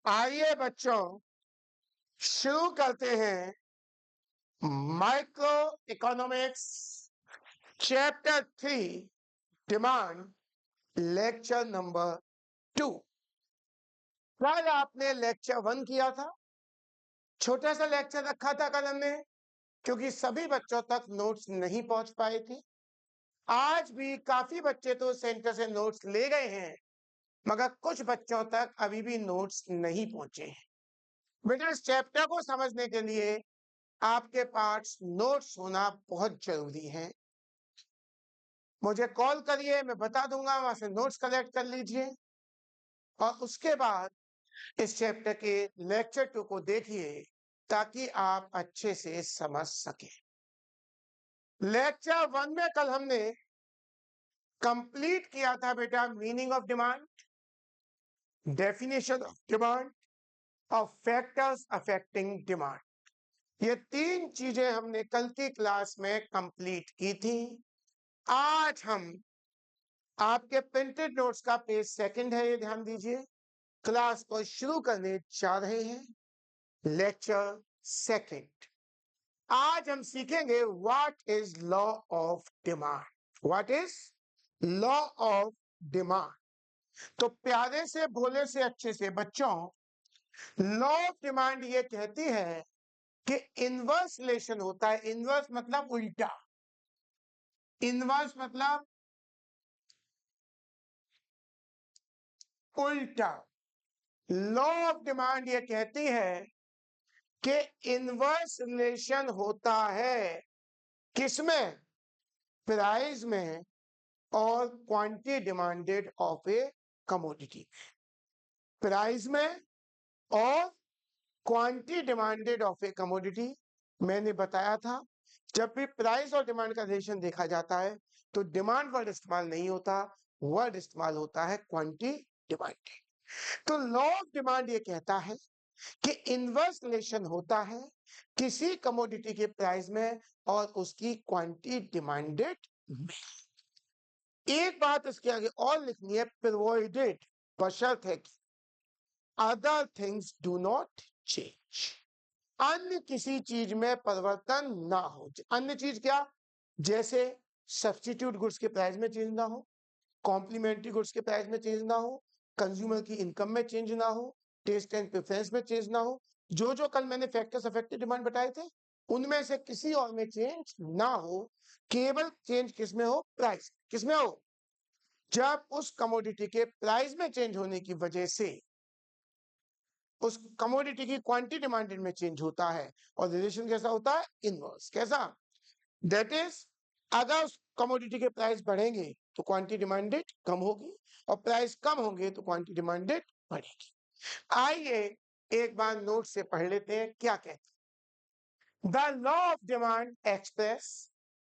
आइए बच्चों शुरू करते हैं micro economics chapter 3 demand lecture number 2। कल आपने लेक्चर 1 किया था, छोटा सा लेक्चर रखा था कल हमने, क्योंकि सभी बच्चों तक नोट्स नहीं पहुंच पाए थे। आज भी काफी बच्चे तो सेंटर से नोट्स ले गए हैं, मगर कुछ बच्चों तक अभी भी नोट्स नहीं पहुंचे हैं। बेटा, इस चैप्टर को समझने के लिए आपके पास नोट्स होना बहुत जरूरी है। मुझे कॉल करिए, मैं बता दूंगा, वहां से नोट्स कलेक्ट कर लीजिए और उसके बाद इस चैप्टर के लेक्चर 2 को देखिए ताकि आप अच्छे से समझ सके। लेक्चर 1 में कल हमने कंप्लीट किया था बेटा meaning of demand, definition of demand और फैक्टर्स अफेक्टिंग डिमांड। ये 3 चीजें हमने कल की क्लास में कंप्लीट की थी। आज हम आपके प्रिंटेड नोट्स का पेज 2 है, ये ध्यान दीजिए। क्लास को शुरू करने जा रहे हैं। लेक्चर 2 आज हम सीखेंगे what is law of demand. What is law of demand. तो प्यारे से, भोले से, अच्छे से बच्चों, लॉ ऑफ डिमांड ये कहती है कि इनवर्स रिलेशन होता है। इनवर्स मतलब उल्टा, इनवर्स मतलब उल्टा। लॉ ऑफ डिमांड ये कहती है कि इनवर्स रिलेशन होता है किसमें? प्राइस में और quantity demanded of a commodity. Price में और quantity demanded of a commodity. मैंने बताया था जब भी प्राइस और डिमांड का रिलेशन देखा जाता है तो डिमांड वर्ड इस्तेमाल नहीं होता, वर्ड इस्तेमाल होता है क्वांटिटी डिमांडेड। तो लॉ ऑफ डिमांड ये कहता है कि इनवर्स रिलेशन होता है किसी कमोडिटी के प्राइस में और उसकी क्वांटिटी डिमांडेड में। एक बात इसके आगे और लिखनी है, प्रोवाइडेड, बशर्ते है कि other things do not change, अन्य किसी चीज में परिवर्तन ना हो। अन्य चीज क्या? जैसे सब्स्टिट्यूट गुड्स के प्राइस में चेंज ना हो, कॉम्प्लीमेंट्री गुड्स के प्राइस में चेंज ना हो, कंज्यूमर की इनकम में चेंज ना हो, टेस्ट एंड प्रेफरेंस में चेंज ना हो। जो जो कल मैंने फैक्टर्स अफेक्टिव डिमांड बताए थे उनमें से किसी और में चेंज ना हो। केवल चेंज किसमें हो? प्राइस। किसमें हो? जब उस कमोडिटी के प्राइस में चेंज होने की वजह से उस कमोडिटी की क्वांटिटी डिमांडेड में चेंज होता है। और रिलेशन कैसा होता है? इनवर्स। कैसा? दैट इज, अगर उस कमोडिटी के प्राइस बढ़ेंगे तो क्वांटिटी डिमांडेड कम होगी और प्राइस कम होंगे तो क्वांटिटी डिमांडेड बढ़ेगी। आइए एक बार नोट से पढ़ लेते हैं क्या कहते हैं। The law of demand express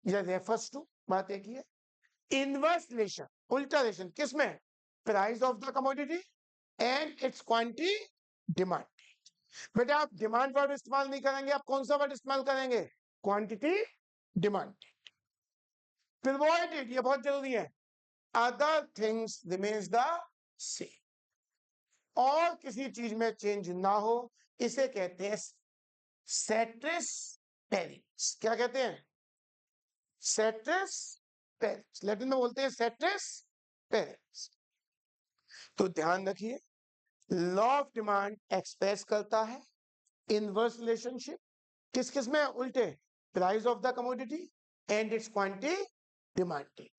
या रेफर्स टू, बात एक ही है, इनवर्स रिलेशन, उल्टा रिलेशन, किसमें? Price of the commodity and its quantity demand. बेटा आप डिमांड वर्ड इस्तेमाल नहीं करेंगे, आप कौन सा वर्ड इस्तेमाल करेंगे? Quantity demand. प्रोवाइडेड, ये बहुत जरूरी है, other things remains the same, और किसी चीज में चेंज ना हो, इसे कहते हैं सेट्रिस पेरेंस। क्या कहते हैं? सेट्रिस पेरेंस। लैटिन में बोलते हैं सेट्रिस पेरेंस। तो ध्यान रखिए, लॉ ऑफ डिमांड एक्सप्रेस करता है इनवर्स रिलेशनशिप किस किस में? उल्टे, price of the commodity and its quantity demanded.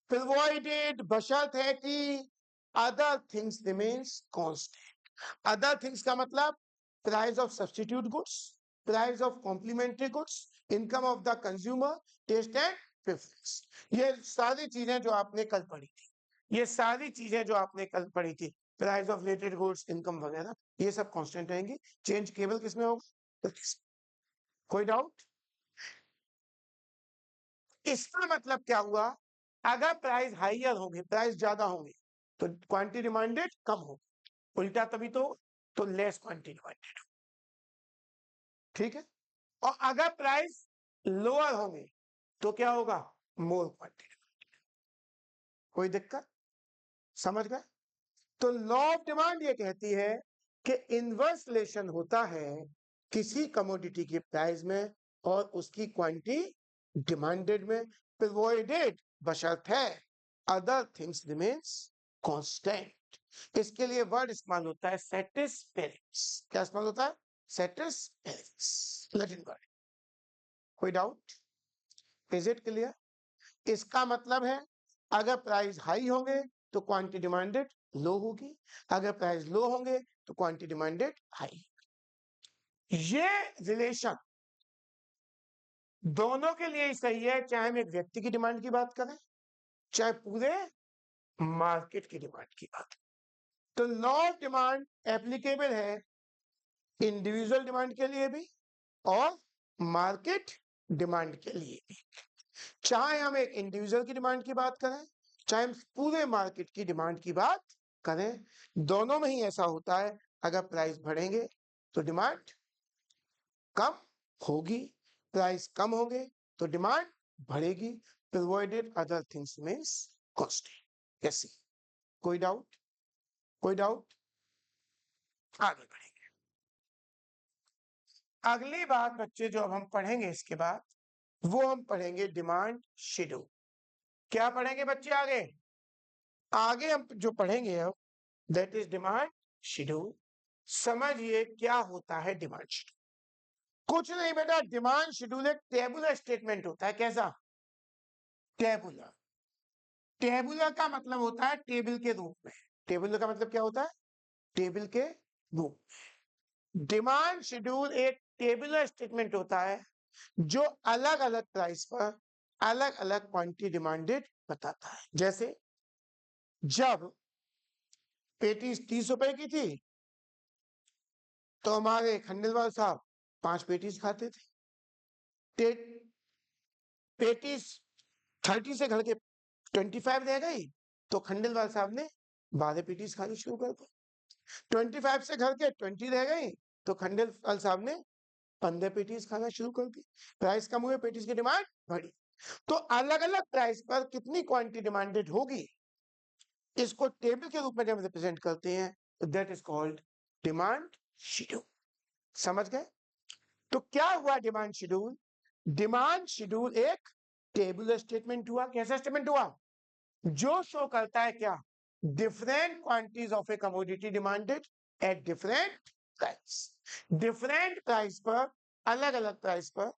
Provided, बशर्त है कि other things remains constant. Other things का मतलब price of substitute goods, price of complementary goods, income of the consumer, taste and preference. ये सारी चीजें जो आपने कल पढ़ी थी, ये सारी चीजें जो आपने कल पढ़ी थी, price of related goods, income वगैरह, ये सब कांस्टेंट रहेंगी। चेंज केवल किसमें होगा? कोई डाउट? इसका मतलब क्या हुआ? अगर प्राइस हाइयर होंगे, प्राइस ज्यादा होंगे तो क्वांटिटी डिमांडेड कम होगी, उल्टा तभी तो लेस क्वांटिटी डिमांडेड। ठीक है? और अगर प्राइस लोअर होंगे तो क्या होगा? More quantity. कोई दिक्कत? समझ गए? तो लॉ ऑफ डिमांड ये कहती है कि इनवर्स रिलेशन होता है किसी कमोडिटी के प्राइस में और उसकी क्वांटिटी डिमांडेड में, प्रोवाइडेड बशर्ते अदर थिंग्स रिमेन्स कांस्टेंट। इसके लिए वर्ड इस्तेमाल होता है सेटिस्फेक्स। क्या इस्तेमाल होता है? सेटिस्फेक्स, लैटिन वर्ड। कोई डाउट? Is it clear? इसका मतलब है अगर प्राइस हाई होंगे तो क्वांटिटी डिमांडेड लो होगी, अगर प्राइस लो होंगे तो क्वांटिटी डिमांडेड हाई। ये रिलेशन दोनों के लिए सही है, चाहे हम एक व्यक्ति की डिमांड की बात करें चाहे पूरे मार्केट की डिमांड की बात। तो लॉ ऑफ डिमांड एप्लीकेबल है इंडिविजुअल डिमांड के लिए भी और मार्केट डिमांड के लिए भी। चाहे हम एक इंडिविजुअल की डिमांड की बात करें चाहे हम पूरे मार्केट की डिमांड की बात करें, दोनों में ही ऐसा होता है अगर प्राइस बढ़ेंगे तो डिमांड कम होगी, प्राइस कम होंगे तो डिमांड बढ़ेगी, provided other things means constant. कैसे? कोई डाउट? कोई डाउट? आगे बढ़ेंगे। अगली बात बच्चे जो अब हम पढ़ेंगे इसके बाद वो हम पढ़ेंगे डिमांड शेड्यूल। क्या पढ़ेंगे बच्चे आगे? आगे हम जो पढ़ेंगे अब दैट इज डिमांड शेड्यूल। समझिए क्या होता है डिमांड शेड्यूल। कुछ नहीं बेटा, डिमांड शेड्यूल एक टेबुलर स्टेटमेंट होता है। कैसा? टेबुलर। टेबुलर का मतलब होता है टेबल के रूप में। टेबुलर का मतलब क्या होता है? टेबल के रूप। डिमांड शेड्यूल एक टेबुलर स्टेटमेंट होता है जो अलग अलग प्राइस पर अलग अलग क्वांटिटी डिमांडेड बताता है। जैसे जब पेटीज 30 रुपए की थी तो हमारे खंडेलवाल साहब 5 पेटीज खाते थे। पेटीज 30 से घट के 25 रह गई तो खंडेलवाल साहब ने 12 पेटीज खानी शुरू कर दी। 25 से घर के 20 रह गई तो खंडेलवाल साहब ने 15 पेटीज खाना शुरू कर दी। प्राइस कम हुए, पेटीज की डिमांड बढ़ी। तो अलग अलग प्राइस पर कितनी क्वांटिटी डिमांडेड होगी इसको टेबल के रूप में जब रिप्रेजेंट करते हैं तो that is called demand schedule. समझ गए? तो क्या हुआ डिमांड शेड्यूल? डिमांड शेड्यूल एक टेबुलर स्टेटमेंट हुआ। कैसा स्टेटमेंट हुआ? जो शो करता है क्या? Different quantities of a commodity demanded at different price. Different price पर अलग अलग प्राइस पर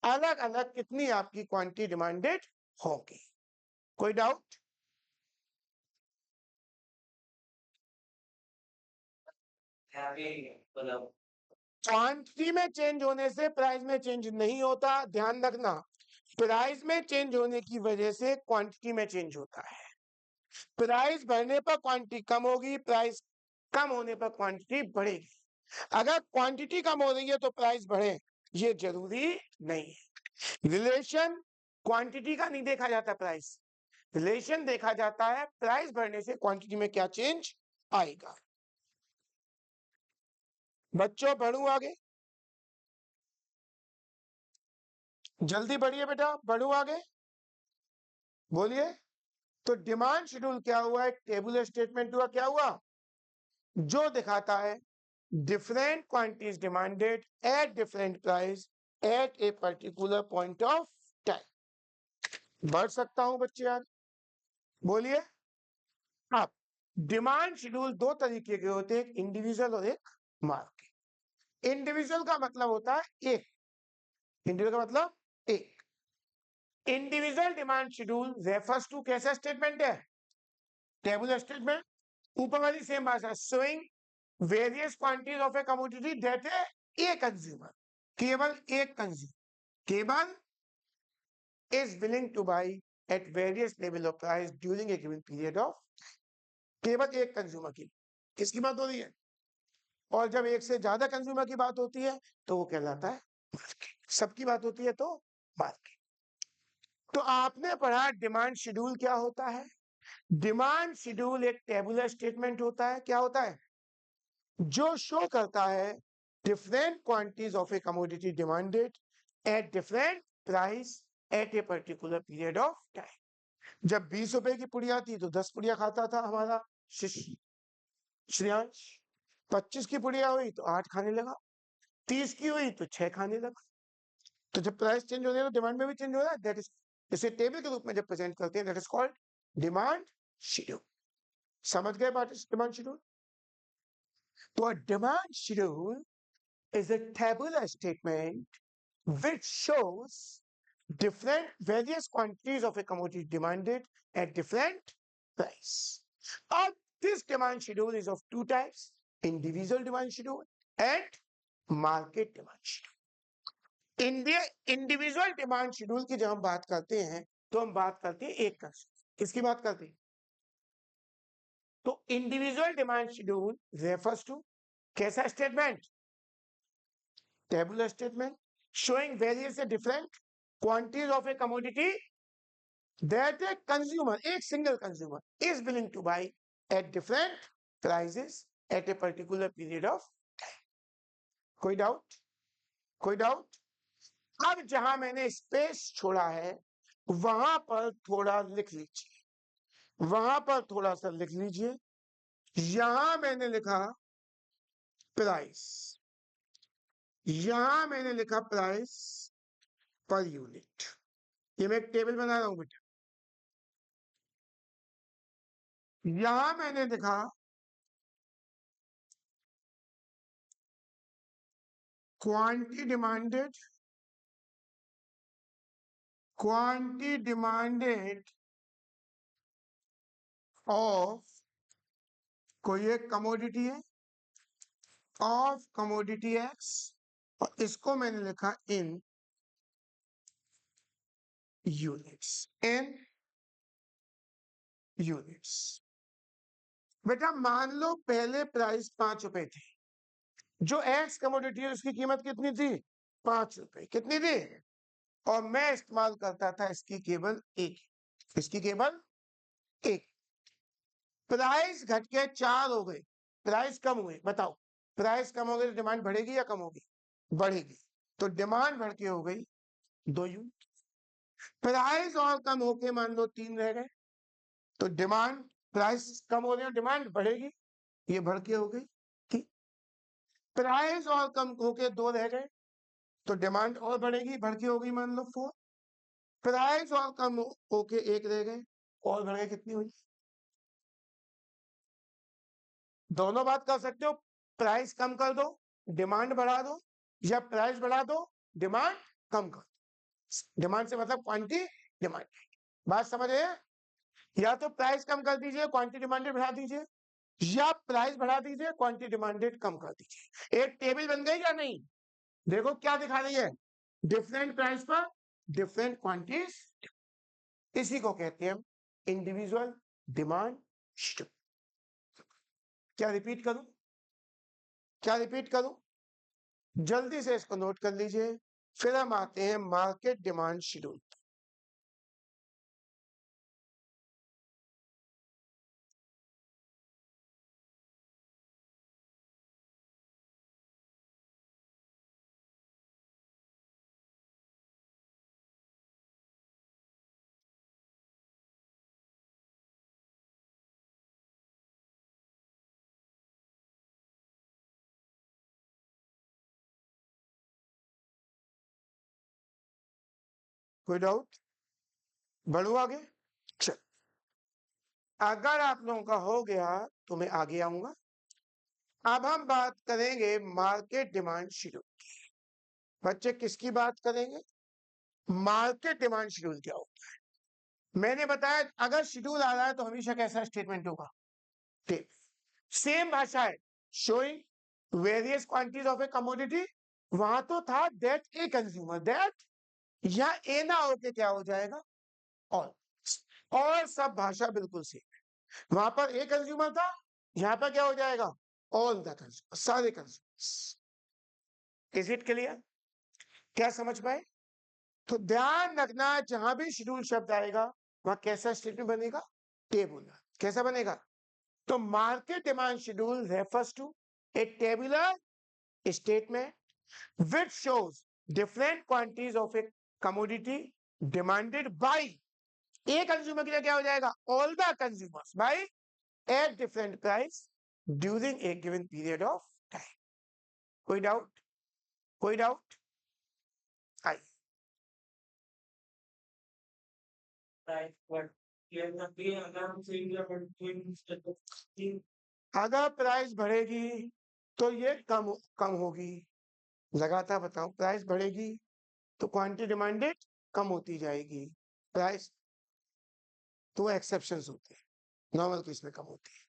अलग अलग कितनी आपकी क्वांटिटी डिमांडेड होगी। कोई डाउट? क्वांटिटी में चेंज होने से प्राइस में चेंज नहीं होता, ध्यान रखना। प्राइस में चेंज होने की वजह से क्वांटिटी में चेंज होता है। प्राइस बढ़ने पर क्वांटिटी कम होगी, प्राइस कम होने पर क्वांटिटी बढ़ेगी। अगर क्वांटिटी कम हो रही है तो प्राइस बढ़े, ये जरूरी नहीं है। रिलेशन क्वांटिटी का नहीं देखा जाता, प्राइस रिलेशन देखा जाता है प्राइस बढ़ने से क्वांटिटी में क्या चेंज आएगा। बच्चों बढ़ू आगे, जल्दी बढ़िए बेटा, बढ़ू आगे, बोलिए। तो डिमांड शेड्यूल क्या हुआ? एक टेबुलर स्टेटमेंट हुआ। क्या हुआ? जो दिखाता है different quantities demanded at different price at a particular point of time. बढ़ सकता हूं बच्चे आज? बोलिए। अब डिमांड शेड्यूल दो तरीके के होते हैं, एक इंडिविजुअल और एक मार्केट। इंडिविजुअल का मतलब होता है एक, इंडिविजुअल का मतलब एक। Individual demand schedule refers to कैसा स्टेटमेंट है? Tabular statement. ऊपर वाली सेम भाषा, showing various quantities of a commodity that a consumer, केवल एक कंज्यूमर, केवल is willing to buy at various level of price during a given period of, केवल एक कंज्यूमर की किसकी बात हो रही है? और जब एक से ज्यादा कंज्यूमर की बात होती है तो वो कहलाता है मार्केट। सबकी बात होती है तो मार्केट। तो आपने पढ़ा डिमांड शेड्यूल क्या होता है। डिमांड शेड्यूल एक टेबुलर स्टेटमेंट होता है। क्या होता है? जो शो करता है different quantities of a commodity demanded at different price at a particular period of time. जब 20 रुपए की पुड़िया थी तो 10 पुड़िया खाता था हमारा शिष्य श्रेयांश, 25 की पुड़िया हुई तो 8 खाने लगा, 30 की हुई तो 6 खाने लगा। तो जब प्राइस चेंज हो रहा है तो डिमांड में भी चेंज हो रहा है, दैट इज, इसे टेबल के रूप में जब प्रेजेंट करते हैं that is called demand schedule. समझ गए बात इस डिमांड शेड्यूल? तो demand schedule is a tabular statement which shows different various quantities of a commodity demanded at different price. Now, this demand schedule is of two types: individual demand schedule and market demand schedule. India individual demand schedule की जब हम बात करते हैं तो हम बात करते हैं एक किसकी बात करते हैं? तो individual demand schedule refers to कैसा statement? Tabular statement showing various different quantities of a commodity that a consumer, a single consumer, is willing to buy at different prices at a particular period of time. कोई doubt? कोई doubt? अब जहां मैंने space छोड़ा है वहां पर थोड़ा लिख लीजिए, वहां पर थोड़ा सा लिख लीजिए। यहां मैंने लिखा प्राइस, यहां मैंने लिखा प्राइस पर यूनिट। ये मैं एक टेबल बना रहा हूं बेटा। यहां मैंने लिखा quantity demanded, quantity demanded of, कोई एक कमोडिटी है, ऑफ कमोडिटी एक्स, और इसको मैंने लिखा इन यूनिट्स, इन यूनिट्स। बेटा मान लो पहले प्राइस 5 रुपए थी, जो एक्स कमोडिटी है उसकी कीमत कितनी थी? 5 रुपए। कितनी थी? और मैं इस्तेमाल करता था इसकी केवल एक, इसकी केवल एक। प्राइस घट के 4 हो गए, प्राइस कम हुए, बताओ प्राइस कम हो गई तो डिमांड बढ़ेगी या कम होगी? बढ़ेगी। तो डिमांड बढ़ के हो गई 2 यूनिट। प्राइस और कम होके मान लो 3 रह गए, तो डिमांड, प्राइस कम हो रही है डिमांड बढ़ेगी, ये बढ़ के हो गई ठीक। प्राइस और कम होके 2 रह गए तो डिमांड और बढ़ेगी, बढ़ के हो गई मान लो 4। प्राइस और कम होके 1 रह गए और बढ़ गए, कितनी हुई? दोनों बात कर सकते हो, प्राइस कम कर दो डिमांड बढ़ा दो, या प्राइस बढ़ा दो डिमांड कम कर दो। डिमांड से मतलब क्वांटिटी डिमांड। बात समझ रहे हैं? या तो प्राइस कम कर दीजिए क्वांटिटी डिमांडेड बढ़ा दीजिए, या प्राइस बढ़ा दीजिए क्वांटिटी डिमांडेड कम कर दीजिए। एक टेबल बन गई या नहीं? देखो क्या दिखा रही है, डिफरेंट प्राइस पर डिफरेंट क्वांटिटीज। इसी को कहते हैं इंडिविजुअल डिमांड शेड्यूल। क्या रिपीट करूं? क्या रिपीट करूं? जल्दी से इसको नोट कर लीजिए, फिर हम आते हैं मार्केट डिमांड शेड्यूल। कोई डाउट? बढ़ू आगे? चल, अगर आप लोगों का हो गया तो मैं आगे आऊंगा। अब हम बात करेंगे मार्केट डिमांड शेड्यूल। बच्चे किसकी बात करेंगे? मार्केट डिमांड शेड्यूल क्या होता है? मैंने बताया अगर शेड्यूल आ रहा है तो हमेशा कैसा स्टेटमेंट होगा? सेम भाषा है, showing various quantities of a commodity. वहां तो था दैट ए कंज्यूमर, दैट, या ए ना होके क्या हो जाएगा? ऑल। और सब भाषा बिल्कुल सेम है। वहां पर ए कंज्यूमर था, यहां पर क्या हो जाएगा? ऑल द कंज्यूमर, सारे कंज्यूमर्स। Is it clear? क्या समझ पाए? तो ध्यान रखना जहां भी शेड्यूल शब्द आएगा वहां कैसा स्टेटमेंट बनेगा? टेबुलर। कैसा बनेगा? तो market demand schedule refers to a tabular statement which shows different quantities of a commodity demanded by a consumer के लिए क्या हो जाएगा? All the consumers by at different price during a given period of time. कोई doubt? कोई doubt? आई अगर price बढ़ेगी तो ये कम कम होगी। लगातार बताओ, प्राइस बढ़ेगी तो क्वांटिटी डिमांडेड कम होती जाएगी। प्राइस तो एक्सेप्शंस होते हैं, नॉर्मल केस में कम होती है।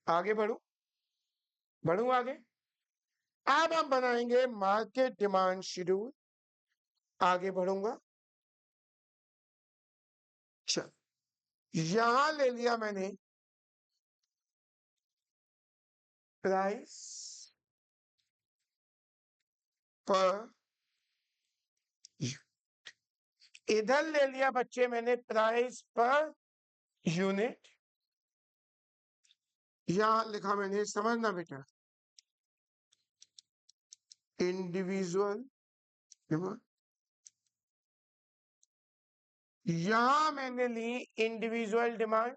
आगे बढ़ू आगे। अब हम बनाएंगे मार्केट डिमांड शेड्यूल। आगे बढ़ूंगा। चल, यहां ले लिया मैंने प्राइस पर, इधर ले लिया बच्चे मैंने प्राइस पर यूनिट। यहां लिखा मैंने, समझना बेटा, इंडिविजुअल डिमांड। यहां मैंने ली इंडिविजुअल डिमांड।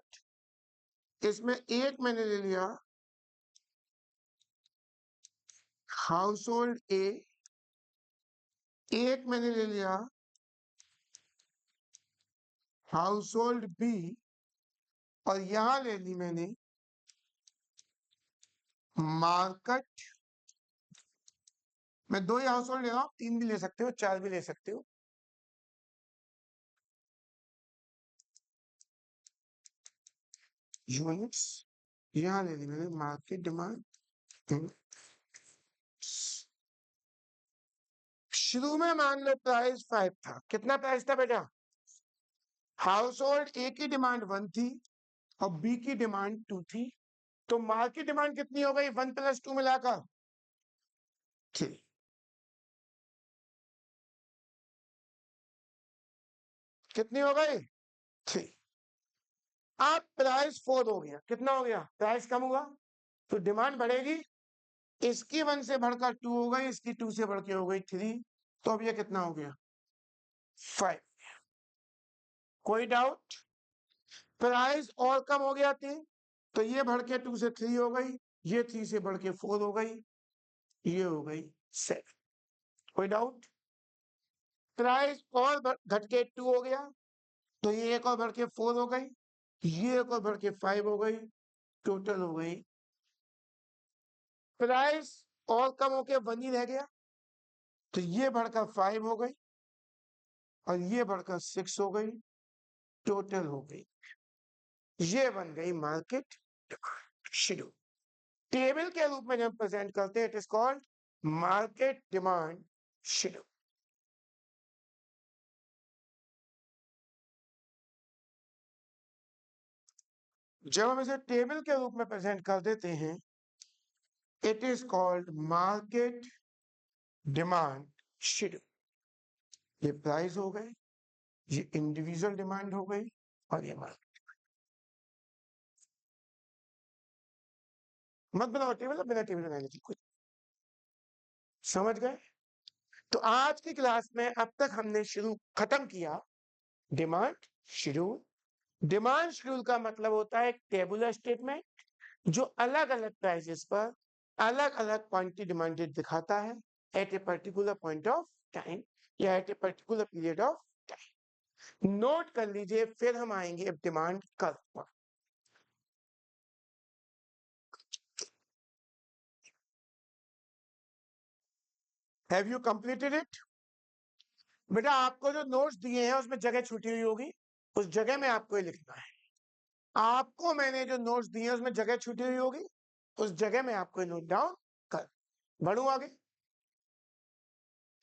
इसमें एक मैंने ले लिया हाउस होल्ड ए, एक मैंने ले लिया हाउस होल्ड बी, और यहां ले ली मैंने मार्केट। मैं दो ही हाउस होल्ड ले रहा हूं, तीन भी ले सकते हो, चार भी ले सकते हो। यूनिट्स यहां ले ली मैंने मार्केट डिमांड। शुरू में मान लो प्राइस 5 था। कितना प्राइस था बेटा? हाउस होल्ड ए की डिमांड 1 थी और बी की डिमांड 2 थी। तो मार्केट डिमांड कितनी हो गई 1 + 2 मिलाकर? 3। कितनी हो गई? 3। अब प्राइस 4 हो गया। कितना हो गया? प्राइस कम हुआ तो डिमांड बढ़ेगी। इसकी 1 से बढ़कर 2 हो गई, इसकी 2 से बढ़ के हो गई 3। तो अब ये कितना हो गया? 5। कोई डाउट? प्राइस और कम हो गया थी तो ये बढ़ के 2 से 3 हो गई, ये 3 से बढ़ के 4 हो गई, ये हो गई 7। कोई डाउट? प्राइस और घट के 2 हो गया तो ये एक और बढ़ के 4 हो गई, ये एक और बढ़ के 5 हो गई, टोटल हो गई। प्राइस और कम होके 1 ही रह गया तो ये बढ़कर 5 हो गई और ये बढ़कर 6 हो गई, टोटल हो गई। ये बन गई मार्केट शेड्यूल। टेबल के रूप में जब प्रेजेंट करते हैं, it is called market demand schedule. जब हम इसे टेबल के रूप में प्रेजेंट कर देते हैं, it is called market demand schedule. ये प्राइस हो गए, ये इंडिविजुअल डिमांड हो गई, और ये मार्केट। मत बनाओ टेबल, बिना टेबल बनाने की कुछ। समझ गए? तो आज की क्लास में अब तक हमने खत्म किया डिमांड शेड्यूल। डिमांड शेड्यूल का मतलब होता है एक टेबुलर स्टेटमेंट जो अलग अलग प्राइसेस पर अलग अलग क्वांटिटी डिमांडेड दिखाता है at a particular point of time या at a particular period of time. Note कर लीजिए, फिर हम आएंगे डिमांड कर्व पर। Have you completed it? बेटा आपको जो नोट्स दिए हैं उसमें जगह छूटी हुई होगी, उस जगह में आपको ये लिखना है। आपको मैंने जो नोट्स दिए हैं उसमें जगह छूटी हुई होगी, उस जगह में आपको नोट डाउन कर। बढ़ू आगे।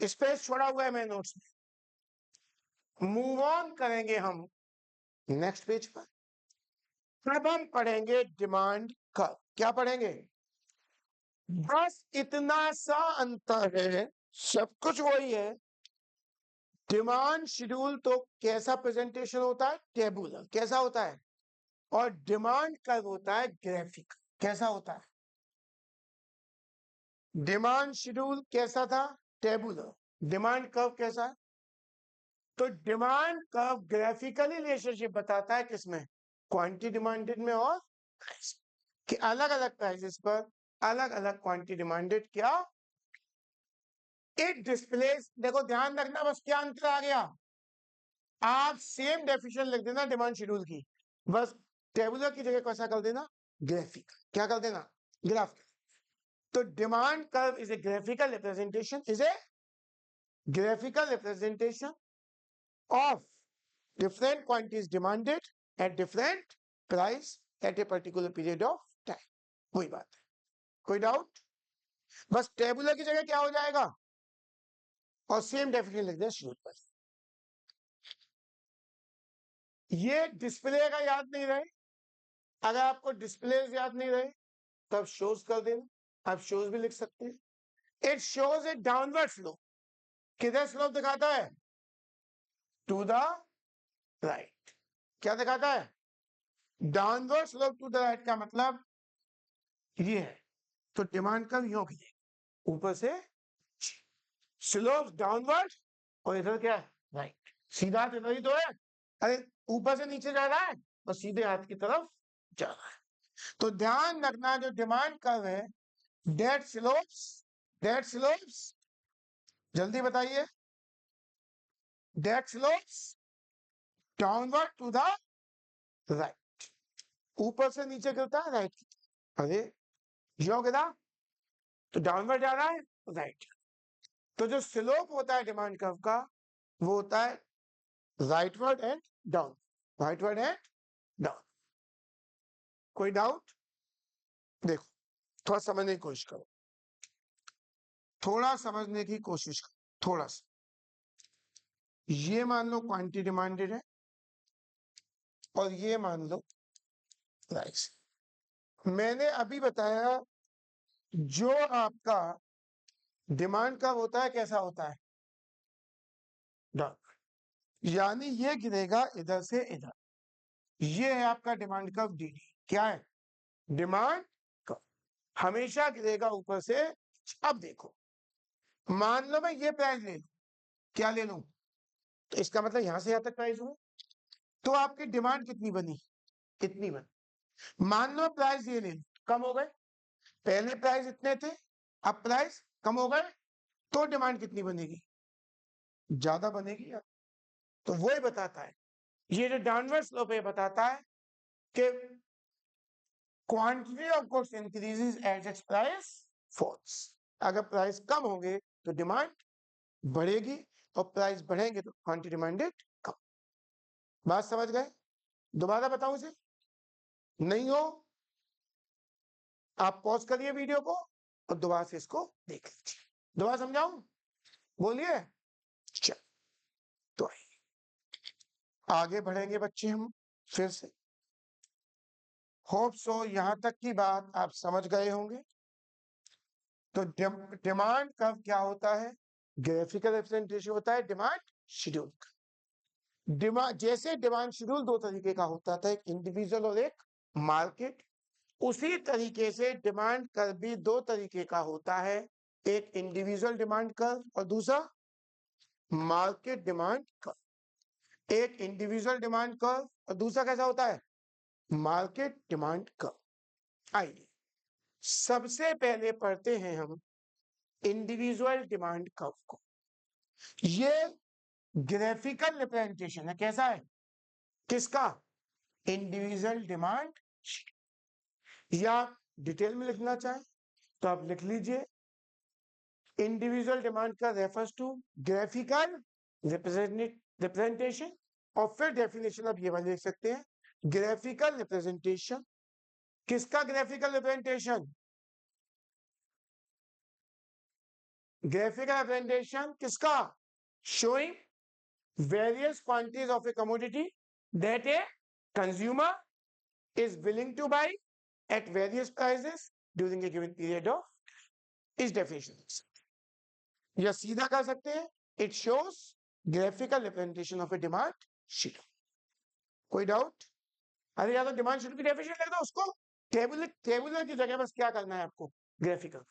स्पेस छोड़ा हुआ है मेरे नोट्स में। मूव ऑन करेंगे हम नेक्स्ट पेज पर। अब हम पढ़ेंगे डिमांड कर्व। क्या पढ़ेंगे? बस इतना सा अंतर है, सब कुछ वही है। डिमांड शेड्यूल तो कैसा प्रेजेंटेशन होता है? टेबुलर। कैसा होता है? और डिमांड कर्व होता है ग्राफिक। कैसा होता है? डिमांड शेड्यूल कैसा था? टेबुलर। डिमांड कर्व कैसा है? तो डिमांड कर्व ग्राफिकली रिलेशनशिप बताता है किसमें? क्वांटिटी डिमांडेड में और प्राइस। कि अलग अलग प्राइसेस पर अलग अलग क्वांटिटी डिमांडेड क्या इट डिस्प्लेस। देखो ध्यान रखना, बस क्या अंतर आ गया, आप सेम डेफिनेशन लिख देना डिमांड शेड्यूल की, बस टेबुलर की जगह कैसा कर देना, ग्राफिक। क्या कर देना, ग्राफ। तो demand curve is a graphical representation, is a graphical representation of different quantities demanded at different price at a particular period of time। वही बात है, कोई डाउट? बस टेबुलर की जगह क्या हो जाएगा और सेम डेफिनेशन लिख दें शेड्यूल पर। ये डिस्प्ले का याद नहीं रहे, अगर आपको डिस्प्ले याद नहीं रहे तब शोज कर देना, आप शोज भी लिख सकते हैं। It shows a downward flow, किधर स्लोप दिखाता है, टू द राइट। क्या दिखाता है, downward slope to the right. का मतलब ये है, तो डिमांड कर्व यूं गिरेगा ऊपर से स्लोप डाउनवर्ड, और इधर क्या है, राइट। सीधा इधर ही तो है, अरे ऊपर से नीचे जा रहा है और सीधे हाथ की तरफ जा रहा है। तो ध्यान रखना, जो डिमांड कर्व है दैट स्लोप्स, जल्दी बताइए, that slopes downward to the right, ऊपर से नीचे गिरता है राइट की। अरे यो गिरा तो डाउनवर्ड जा रहा है राइट। तो जो स्लोप होता है डिमांड कर्व का वो होता है rightward and down, rightward and down. कोई डाउट? देखो थोड़ा समझने की कोशिश करो, थोड़ा समझने की कोशिश करो, थोड़ा सा। ये मान लो क्वांटिटी डिमांडेड है और ये मान लो प्राइस। मैंने अभी बताया जो आपका डिमांड कर्व होता है कैसा होता है, डाउन, यानी ये गिरेगा इधर से इधर। ये है आपका डिमांड कर्व डी। क्या है, डिमांड कर्व हमेशा गिरेगा ऊपर से। अब देखो, मान लो मैं ये प्राइस ले लूं, क्या ले लूं, तो इसका मतलब यहां से यहां तक प्राइस हुआ, तो आपकी डिमांड कितनी बनी, इतनी बनी। मान लो प्राइस ये ले लूं, कम हो गए, पहले प्राइस इतने थे अब प्राइस कम हो गए, तो डिमांड कितनी बनेगी, ज्यादा बनेगी यार। तो वही बताता है, ये जो डाउनवर्ड स्लोप है बताता है कि quantity of goods increases as its price falls. अगर प्राइस कम होंगे तो डिमांड बढ़ेगी और प्राइस बढ़ेंगे तो क्वांटिटी डिमांडेड कम। बात समझ गए? दोबारा बताऊं इसे, नहीं हो आप पॉज करिए वीडियो को और दोबारा से इसको देख लीजिए। दोबारा समझाऊं, बोलिए। चल तो आगे बढ़ेंगे बच्चे हम फिर से। होप सो यहां तक की बात आप समझ गए होंगे। तो डिमांड कर्व क्या होता है, ग्राफिकल रिप्रेजेंटेशन होता है डिमांड शेड्यूल का। डिमांड जैसे डिमांड शेड्यूल दो तरीके का होता था, एक इंडिविजुअल और एक मार्केट, उसी तरीके से डिमांड कर्व भी दो तरीके का होता है, एक इंडिविजुअल डिमांड कर्व और दूसरा मार्केट डिमांड कर्व। एक इंडिविजुअल डिमांड कर्व और दूसरा कैसा होता है, मार्केट डिमांड कर्व। आइए सबसे पहले पढ़ते हैं हम इंडिविजुअल डिमांड कर्व को। ये ग्राफिकल रिप्रेजेंटेशन है, कैसा है, किसका, इंडिविजुअल डिमांड। या डिटेल में लिखना चाहें तो आप लिख लीजिए, इंडिविजुअल डिमांड का रेफर्स टू ग्राफिकल रिप्रेजेंटेशन। और फिर डेफिनेशन आप ये वाले लिख सकते हैं, ग्राफिकल रिप्रेजेंटेशन, किसका ग्राफिकल रिप्रेजेंटेशन, ग्राफिकल रिप्रेजेंटेशन किसका, showing various quantities of a commodity that a consumer is willing to buy at various prices during a given period of, इस डेफिनेशन या सीधा कर सकते हैं, it shows graphical representation of A demand schedule. कोई doubt? अरे यार demand schedule की डेफिनेशन लिख दो, उसको टेबुलर की जगह बस क्या करना है आपको, ग्राफिकल।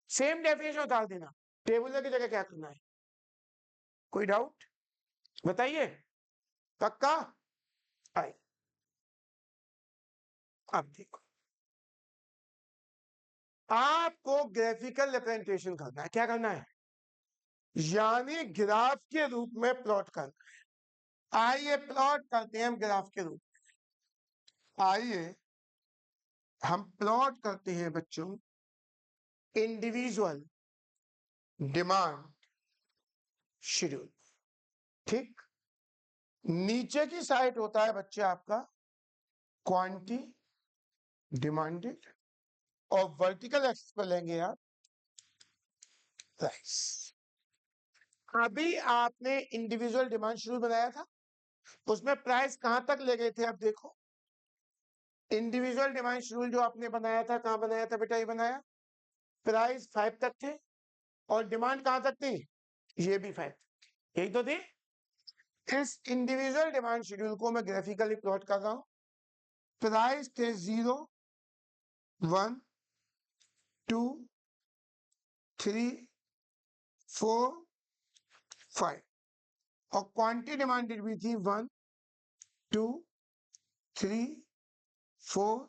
सेम डेफिनेशन उतार देना, टेबुलर की जगह क्या करना है। कोई डाउट बताइए, पक्का? आए अब देखो, आपको ग्राफिकल रिप्रेजेंटेशन करना है। क्या करना है? यानी ग्राफ के रूप में प्लॉट करना है। आइए प्लॉट करते हैं हम ग्राफ के रूप में। आइए हम प्लॉट करते हैं बच्चों इंडिविजुअल डिमांड शेड्यूल। ठीक, नीचे की साइड होता है बच्चे आपका क्वांटिटी डिमांडेड, और वर्टिकल एक्सिस पर लेंगे आप प्राइस। अभी आपने इंडिविजुअल डिमांड शेड्यूल बनाया था, उसमें प्राइस कहां तक ले गए थे आप देखो। इंडिविजुअल डिमांड शेड्यूल जो आपने बनाया था, कहां बनाया था बेटा? ये बनाया, प्राइस 5 तक थे और डिमांड कहां तक थी? ये भी 5, यही तो थी। इस इंडिविजुअल डिमांड शेड्यूल को मैं ग्राफिकली प्लॉट कर रहा हूं। प्राइस थे 0, 1, 2, 3, 4, 5, और क्वांटिटी डिमांडेड भी थी 1, 2, 3, 4,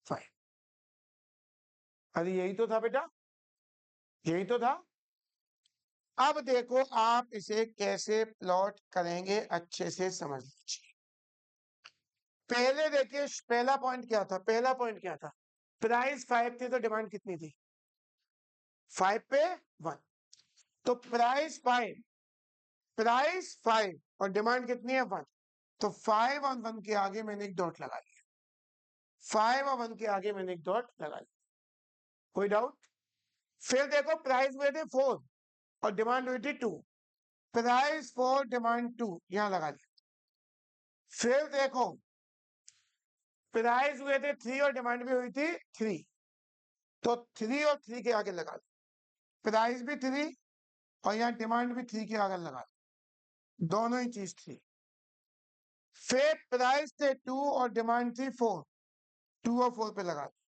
5। अरे यही तो था बेटा, यही तो था। अब देखो आप इसे कैसे प्लॉट करेंगे, अच्छे से समझ लीजिए। पहले देखिए, पहला पॉइंट क्या था? पहला पॉइंट क्या था? प्राइस 5 थी तो डिमांड कितनी थी? 5 पे 1, तो प्राइस 5, प्राइस 5 और डिमांड कितनी है? 1। तो 5 और 1 के आगे मैंने एक डॉट लगा लिया। 5 और 1 के आगे मैंने एक डॉट लगा लिया। कोई डाउट? फिर देखो, प्राइस हुए थे 4 और डिमांड हुई थी 2। प्राइस 4 डिमांड 2 यहां लगा दिया। फिर देखो, प्राइस हुए थे 3 और डिमांड भी हुई थी 3, तो 3 और 3 के आगे लगा दिया। प्राइस भी 3 और यहाँ डिमांड भी 3 के आगे लगा दिया, दोनों ही चीज थी। फिर प्राइस थे 2 और डिमांड थी 4, 2 और 4 पे लगा दिया।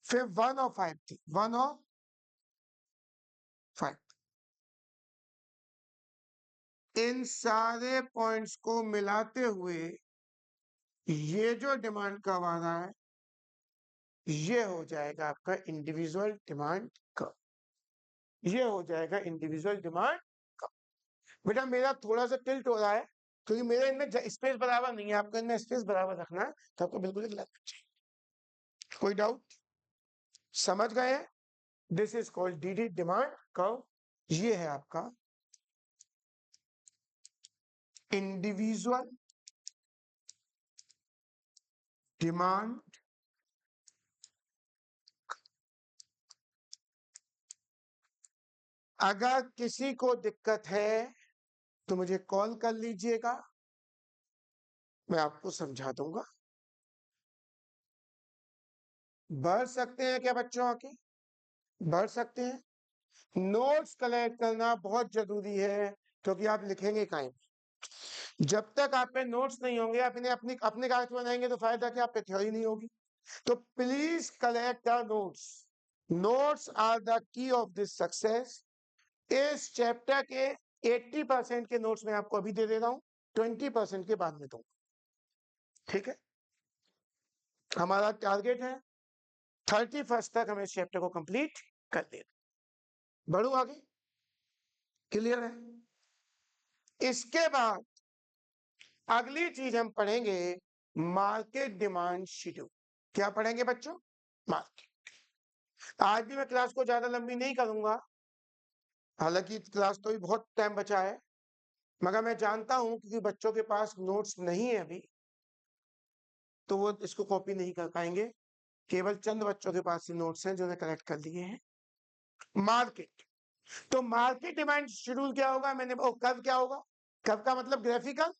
फिर 1 और 5 थी, 1 और 5। इन सारे पॉइंट्स को मिलाते हुए ये जो डिमांड का वादा है, ये हो जाएगा आपका इंडिविजुअल डिमांड का, ये हो जाएगा इंडिविजुअल डिमांड का। बेटा मेरा थोड़ा सा टिल्ट हो रहा है क्योंकि मेरे इनमें स्पेस बराबर नहीं है, आपको इनमें स्पेस बराबर रखना है, तो आपको बिल्कुल एक लगना चाहिए। कोई डाउट? समझ गए? This is called DD demand curve. ये है आपका इंडिविजुअल डिमांड। अगर किसी को दिक्कत है तो मुझे कॉल कर लीजिएगा, मैं आपको समझा दूंगा। बढ़ सकते हैं क्या बच्चों? आके बढ़ सकते हैं। नोट्स कलेक्ट करना बहुत जरूरी है, क्योंकि आप लिखेंगे कहीं। जब तक आप पे नोट्स नहीं होंगे, आप इन्हें अपने कागज बनाएंगे तो फायदा क्या? आप पे थ्योरी नहीं होगी। तो please collect the notes. Notes are the key of this success. इस चैप्टर के 80% के नोट्स मैं आपको अभी दे दे रहा हूं, 20% के बाद में दूंगा। ठीक है, हमारा टारगेट है 31 तक हमें इस चैप्टर को कंप्लीट कर देना। बढ़ू आगे? क्लियर है? इसके बाद अगली चीज हम पढ़ेंगे मार्केट डिमांड शेड्यूल। क्या पढ़ेंगे बच्चों? मार्केट। आज भी मैं क्लास को ज्यादा लंबी नहीं करूंगा, हालांकि क्लास तो भी बहुत टाइम बचा है, मगर मैं जानता हूं क्योंकि बच्चों के पास नोट्स नहीं है अभी, तो वो इसको कॉपी नहीं कर पाएंगे। केवल चंद बच्चों के पास ही नोट्स हैं जो ने कलेक्ट कर लिए हैं। मार्केट, तो मार्केट डिमांड शेड्यूल क्या होगा? मैंने कब क्या होगा? कब का मतलब ग्राफिकल।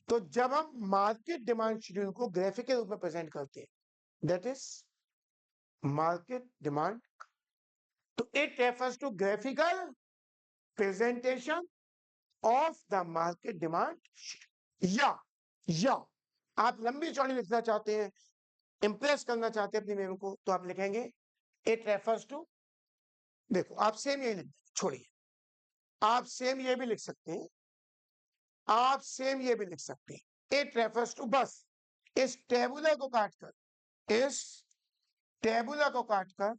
तो जब हम मार्केट डिमांड शेड्यूल को ग्राफिक के रूप में प्रेजेंट करते हैं, दैट इज मार्केट डिमांड, तो it refers to graphical presentation of the market demand. या आप लंबी चौड़ी लिखना चाहते हैं, इंप्रेस करना चाहते हैं अपनी मेमो को, तो आप लिखेंगे इट रेफर्स टू। देखो आप सेम यही लिख, छोड़िए, आप सेम ये भी लिख सकते हैं, आप सेम ये भी लिख सकते हैं, इट रेफर्स टू। बस इस टेबुलर को काटकर, इस टेबुलर को काटकर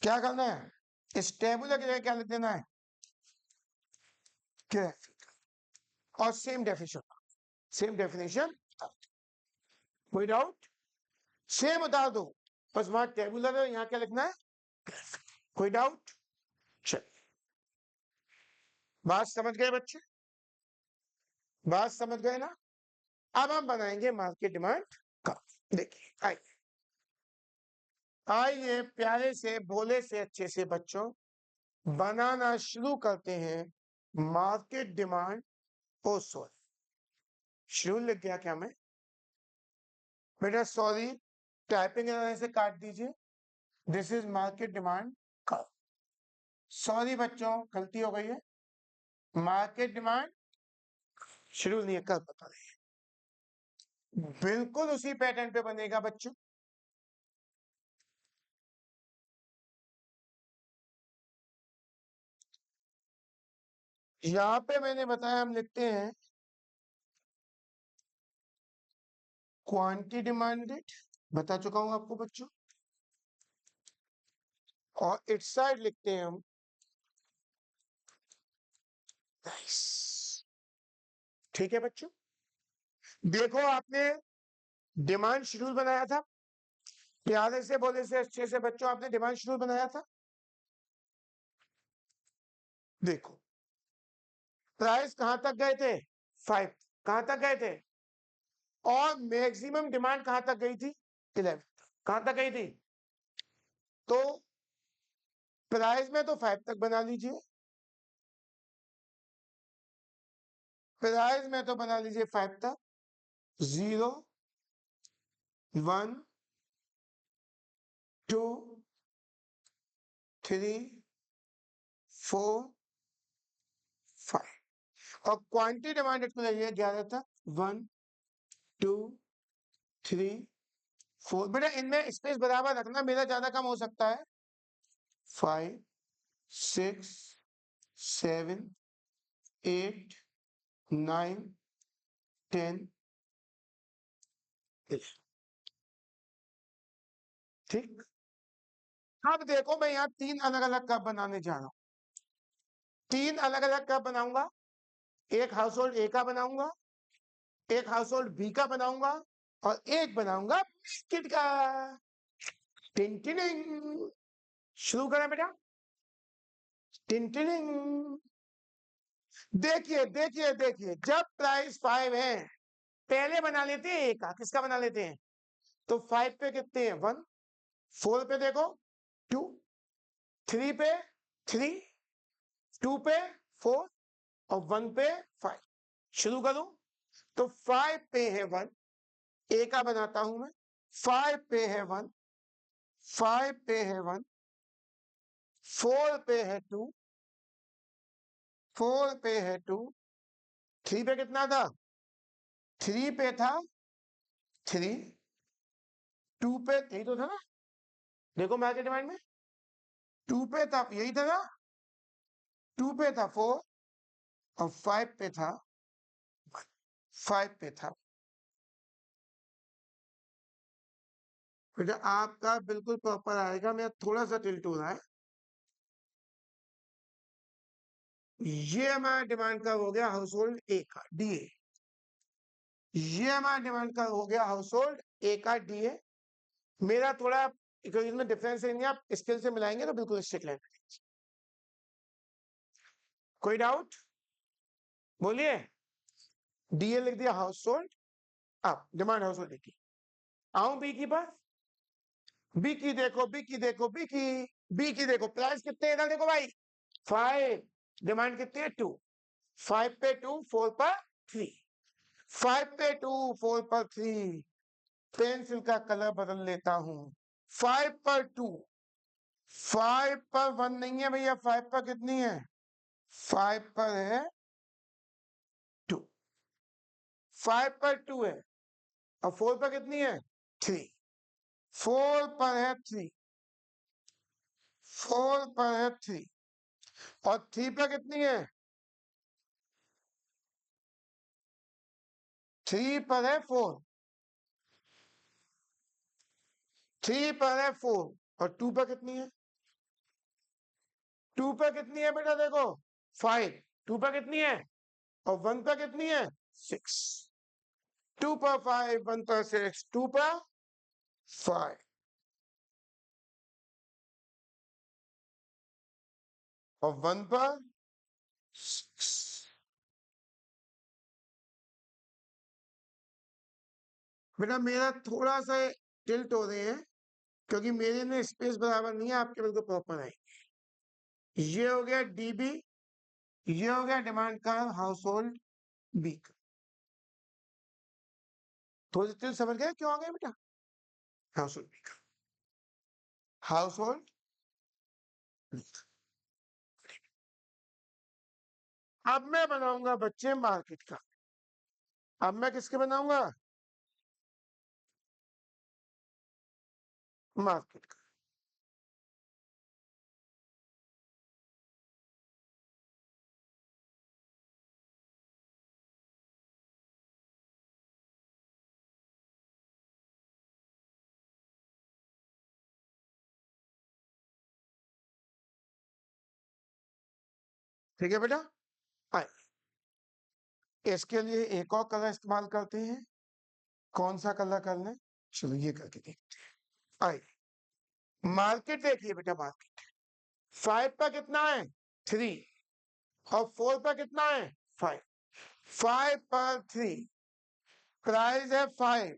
क्या करना है, इस टेबुलर की जगह क्या लिख देना है, ग्राफिक, और सेम डेफिनेशन, कोई डाउट, सेम उतार दो, बस वहां टेबुलर है, यहाँ क्या लिखना है, कोई डाउट। चल, बात समझ गए बच्चे, बात समझ गए ना। अब हम बनाएंगे मार्केट डिमांड का। देखिए आइए प्यारे से भोले से अच्छे से बच्चों बनाना शुरू करते हैं मार्केट डिमांड। ओ सॉरी, शुरू लिख गया क्या मैं, बेटा सॉरी, टाइपिंग से काट दीजिए, दिस इज मार्केट डिमांड का, सॉरी बच्चों गलती हो गई है, मार्केट डिमांड शुरू नहीं है, कल बता रहे, बिल्कुल उसी पैटर्न पे बनेगा बच्चों। यहां पे मैंने बताया हम लिखते हैं क्वांटिटी डिमांडेड, बता चुका हूं आपको बच्चों, और इट्स साइड लिखते हैं हम प्राइस। ठीक है बच्चों, देखो आपने डिमांड शेड्यूल बनाया था, प्यारे से बोले से अच्छे से बच्चों आपने डिमांड शेड्यूल बनाया था। देखो प्राइस कहां तक गए थे, 5, कहां तक गए थे, और मैक्सिमम डिमांड कहां तक गई थी, 11, कहां तक गई थी, तो प्राइस में तो 5 तक बना लीजिए, प्राइस में तो बना लीजिए 5 तक, 0, 1, 2, 3, 4, 5, और क्वांटिटी डिमांडेड को लगाइए 11 तक, 1, 2, 3, 4, बेटा इनमें स्पेस बराबर रखना, मेरा ज्यादा कम हो सकता है, 5, 6, 7, 8, 9, 10, 11, ठीक। अब देखो मैं यहाँ 3 अलग अलग कप बनाने जा रहा हूँ, 3 अलग अलग कप बनाऊंगा, एक हाउस होल्ड ए का बनाऊंगा, एक हाउस होल्ड बी का बनाऊंगा, और एक बनाऊंगा बिस्किट का। टिंटिनिंग, शुरू करें बेटा, टिंटिनिंग, देखिए देखिए देखिए, जब प्राइस 5 है पहले बना लेते हैं ए का, किसका बना लेते हैं, तो 5 पे कितने हैं, 1, 4 पे देखो 2, 3 पे 3, 2 पे 4, और 1 पे 5, शुरू करूं, तो 5 पे है 1, ए का बनाता हूं मैं, 5 पे है 1, 5 पे है 1, 4 पे है 2, 4 पे है 2, 3 पे कितना था, 3 पे था 3, 2 पे 3 तो था ना, देखो मार्केट डिमांड में 2 पे था, यही था ना, 2 पे था 4, और 5 पे था 5 पे था, बेटा आपका बिल्कुल प्रॉपर आएगा, मेरा थोड़ा सा टिल्ट हो रहा है, ये हमारा डिमांड का हो गया हाउस होल्ड ए का डीए, ये हमारा डिमांड का हो गया हाउस होल्ड ए का डीए, मेरा थोड़ा इक्वेशन डिफरेंस है, आप स्केल से मिलाएंगे तो बिल्कुल स्ट्रिक्ट लाइन, कोई डाउट बोलिए, डीए लिख दिया हाउस होल्ड, अब डिमांड हाउस होल्ड देखिए, आऊं बी की पास, बी की देखो, बी की देखो, बी की देखो, प्राइस कितने इधर देखो भाई, 5, डिमांड कितनी है 2, 5 पे 2, 4 पर 3, 5 पे 2, 4 पर 3, पेंसिल का कलर बदल लेता हूं, 5 पर 2, 5 पर 1 नहीं है भैया, 5 पर कितनी है, 5 पर है 2, 5 पर 2 है, और 4 पर कितनी है 3, 4 पर है 3, 4 पर है 3, और 3 पर कितनी है, 3 पर है 4, 3 पर है 4, और 2 पर कितनी है 2 पे कितनी है बेटा, देखो 5, 2 पे कितनी है और 1 पे कितनी है 6। 2 पर 5, 1 पर 6, 2 पर 5 और 1 पर 6। बेटा मेरा थोड़ा सा टिल्ट हो रहे हैं क्योंकि मेरे में स्पेस बराबर नहीं है, आपके बिल्कुल प्रॉपर है। ये हो गया डीबी, ये हो गया डिमांड का हाउस होल्ड बी। थोड़ी सी टिल्ट समझ गए क्यों आ गया बेटा? हाउस होल्ड बी का, हाउस होल्ड। अब मैं बनाऊंगा बच्चे मार्केट का। अब मैं किसके बनाऊंगा? मार्केट का। ठीक है बेटा, आए इसके लिए एक और कलर इस्तेमाल करते हैं। कौन सा कलर करना है? चलो ये करके देखते हैं। आए मार्केट देखिए बेटा, मार्केट 5 पर कितना है 3 और 4 पर कितना है 5। 5 पर 3, प्राइस है 5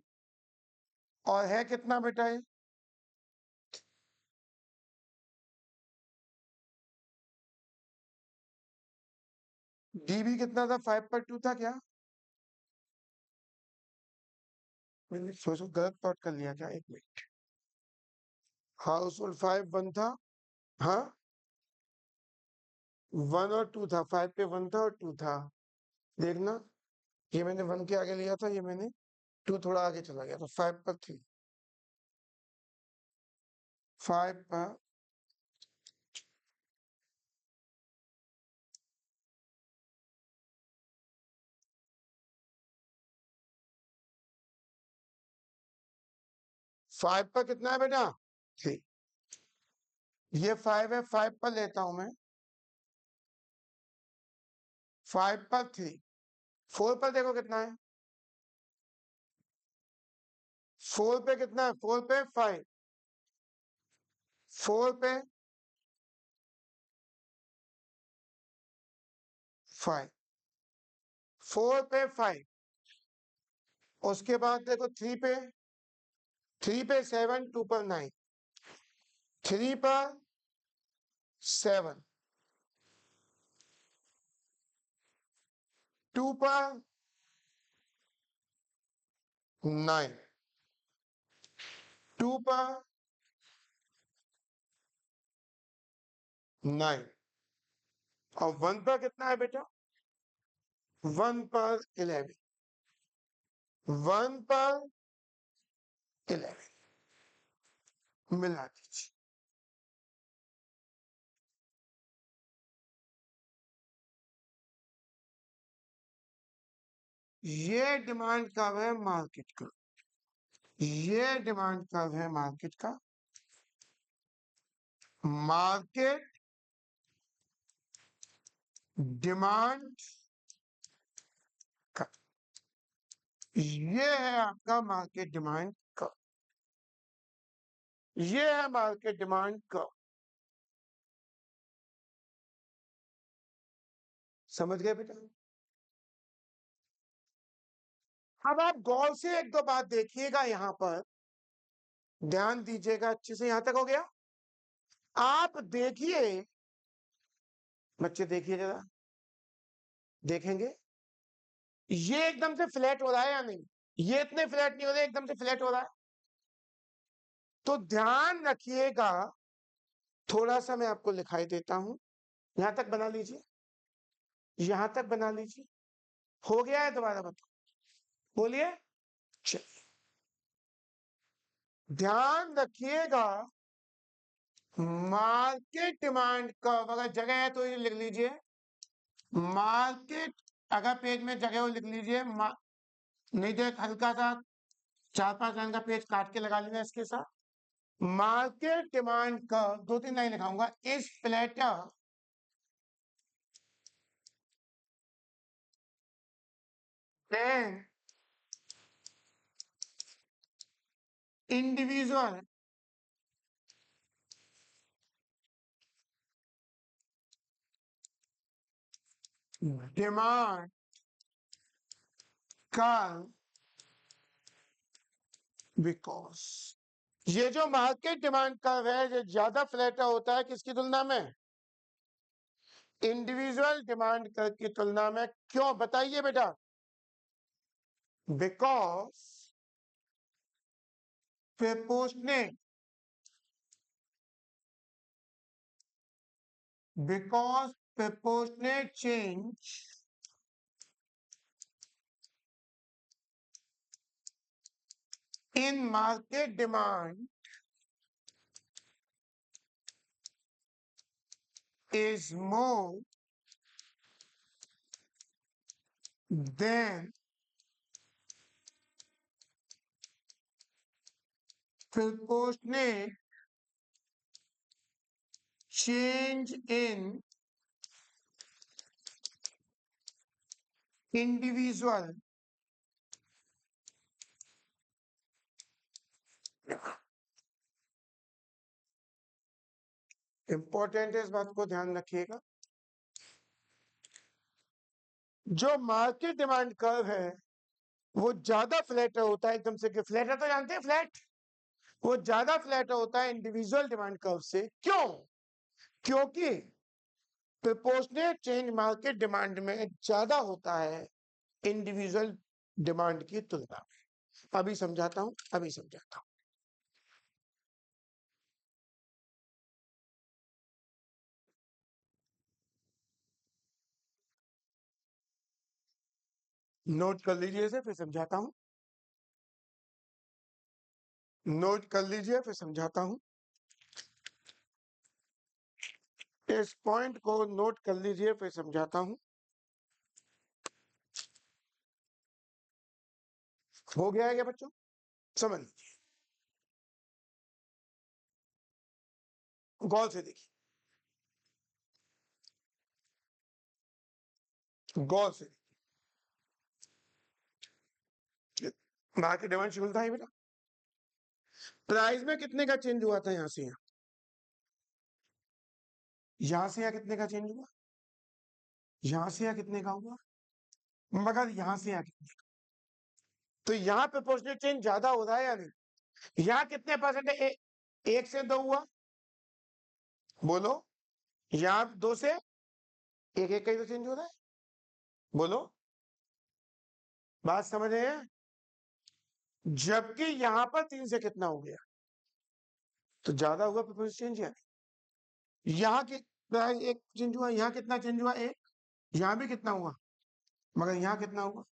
और है कितना बेटा ये? डीबी कितना था? 5 पर 2 था क्या? मैंने सोचो गलत प्लॉट कर लिया क्या? एक मिनट। हाउस होल्ड 5 1 था, हाँ 1 और 2 था, 5 पे 1 था और 2 था। देखना, ये मैंने 1 के आगे लिया था, ये मैंने 2 थोड़ा आगे चला गया, तो 5 पर 3, 5 पर 5 पर कितना है बेटा 3। ये 5 है, 5 पर लेता हूं मैं, 5 पर 3। 4 पर देखो कितना है, 4 पे कितना है, 4 पे 5, 4 पे 5, 4 पे 5। उसके बाद देखो 3 पे, 3 पे 7, 2 पर 9, 3 पर 7, 2 पर 9, 2 पर 9 और 1 पर कितना है बेटा? 1 पर 11, 1 पर 11 मिला दीजिए। ये डिमांड कब है मार्केट का? ये डिमांड कब है मार्केट का? मार्केट डिमांड का, ये है आपका मार्केट डिमांड का, ये है मार्केट डिमांड का। समझ गए बेटा? अब आप गौर से एक दो बात देखिएगा, यहां पर ध्यान दीजिएगा अच्छे से। यहां तक हो गया? आप देखिए बच्चे, देखिए जरा, देखेंगे ये एकदम से फ्लैट हो रहा है या नहीं? ये इतने फ्लैट नहीं हो रहे, एकदम से फ्लैट हो रहा है। तो ध्यान रखिएगा, थोड़ा सा मैं आपको लिखाई देता हूं। यहां तक बना लीजिए, यहां तक बना लीजिए। हो गया है? दोबारा बताओ, बोलिए। चलिए ध्यान रखिएगा, मार्केट डिमांड कब, अगर जगह है तो ये लिख लीजिए मार्केट, अगर पेज में जगह हो लिख लीजिए। नहीं तो एक हल्का सा 4-5 लाइन का पेज काट के लगा लेना इसके साथ। मार्केट डिमांड का 2-3 लाइन लिखाऊंगा, इस platter then individual demand curve because ये जो मार्केट डिमांड कर्व है ये ज्यादा फ्लैट होता है किसकी तुलना में? इंडिविजुअल डिमांड कर्व की तुलना में। क्यों बताइए बेटा? Because proportionate because proportionate change in market demand is more than proportionate change in individual important है, इस बात को ध्यान रखिएगा। जो मार्केट डिमांड कर्व है वो ज्यादा फ्लैट होता है, एकदम से फ्लैट है तो जानते हैं फ्लैट, वो ज्यादा फ्लैट होता है इंडिविजुअल डिमांड कर्व से। क्यों? क्योंकि प्रोपोर्शनेट चेंज मार्केट डिमांड में ज्यादा होता है इंडिविजुअल डिमांड की तुलना में। अभी समझाता हूं, अभी समझाता हूं। नोट कर लीजिए इसे, फिर समझाता हूं। नोट कर लीजिए, फिर समझाता हूं। इस पॉइंट को नोट कर लीजिए, फिर समझाता हूं। हो गया है क्या बच्चों? समझ लीजिए, गौर से देखिए, गौर से। मार्केट डिमांड शेड्यूल था ये बेटा। प्राइस में कितने का चेंज हुआ था यहां से यहां? यहां से यहां कितने का चेंज हुआ? यहां से यहां कितने का हुआ? मगर यहां से यहां कितने का? तो यहाँ प्रोपोर्शनल चेंज ज्यादा हो रहा है या नहीं? यहाँ कितने परसेंट है? एक से दो हुआ, बोलो। यहाँ दो से एक, एक का ही तो चेंज हो रहा है, बोलो। बात समझ रहे हैं? जबकि यहाँ पर तीन से कितना हो गया, तो ज्यादा हुआ प्रोपोर्शनल चेंज। यहाँ की प्राइस एक चेंज हुआ, यहाँ कितना चेंज हुआ? एक। यहाँ भी कितना हुआ, मगर यहाँ कितना हुआ?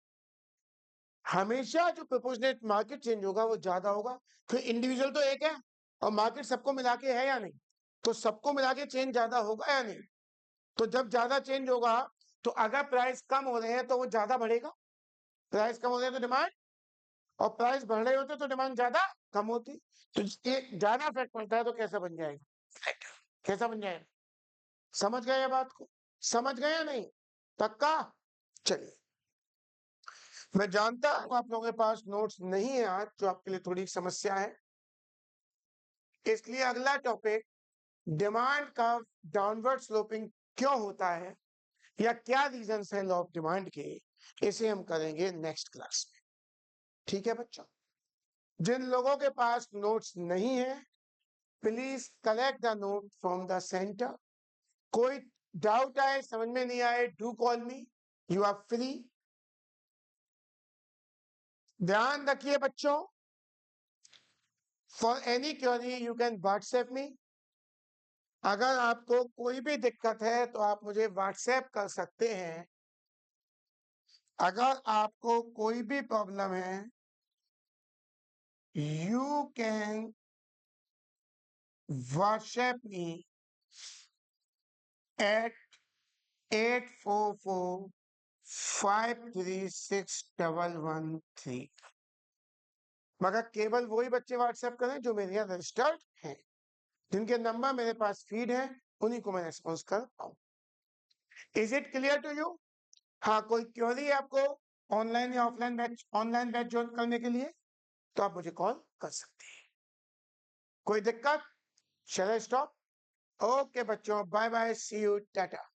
हमेशा जो प्रोपोर्शनेट मार्केट चेंज होगा वो ज्यादा होगा। फिर इंडिविजुअल तो एक है और मार्केट सबको मिला के है या नहीं? तो सबको मिला के चेंज ज्यादा होगा या नहीं? तो जब ज्यादा चेंज होगा तो अगर प्राइस कम हो रहे हैं तो वो ज्यादा बढ़ेगा। प्राइस कम हो रहे हैं तो डिमांड, और प्राइस बढ़ रहे होते तो डिमांड ज्यादा कम होती। तो एक ज्यादा इफेक्ट पड़ता है तो कैसा बन जाएगा? कैसा बन जाएगा? समझ गए ये बात को? समझ गए या नहीं? पक्का? चलिए, मैं जानता हूं आप लोगों के पास नोट्स नहीं है आज, जो आपके लिए थोड़ी समस्या है। इसलिए अगला टॉपिक डिमांड का डाउनवर्ड स्लोपिंग क्यों होता है या क्या रीजन है लॉ ऑफ डिमांड के, इसे हम करेंगे नेक्स्ट क्लास में। ठीक है बच्चों? जिन लोगों के पास नोट्स नहीं है please collect the note from the centre. कोई डाउट आए, समझ में नहीं आए, do call me, you are free. ध्यान रखिए बच्चों, for any query you can WhatsApp me. अगर आपको कोई भी दिक्कत है तो आप मुझे व्हाट्सएप कर सकते हैं। अगर आपको कोई भी प्रॉब्लम है you can WhatsApp me at 8445361113। मगर केवल वही बच्चे व्हाट्सएप करें जो मेरे यहाँ रजिस्टर्ड हैं, जिनके नंबर मेरे पास फीड है, उन्हीं को मैं रिस्पॉन्स कर पाऊँ। Is it clear to you? हाँ, कोई क्वेरी है आपको ऑनलाइन या ऑनलाइन बैच ज्वाइन करने के लिए, तो आप मुझे कॉल कर सकते हैं। कोई दिक्कत? चलो स्टॉप। ओके बच्चों, bye bye, see you, Tata.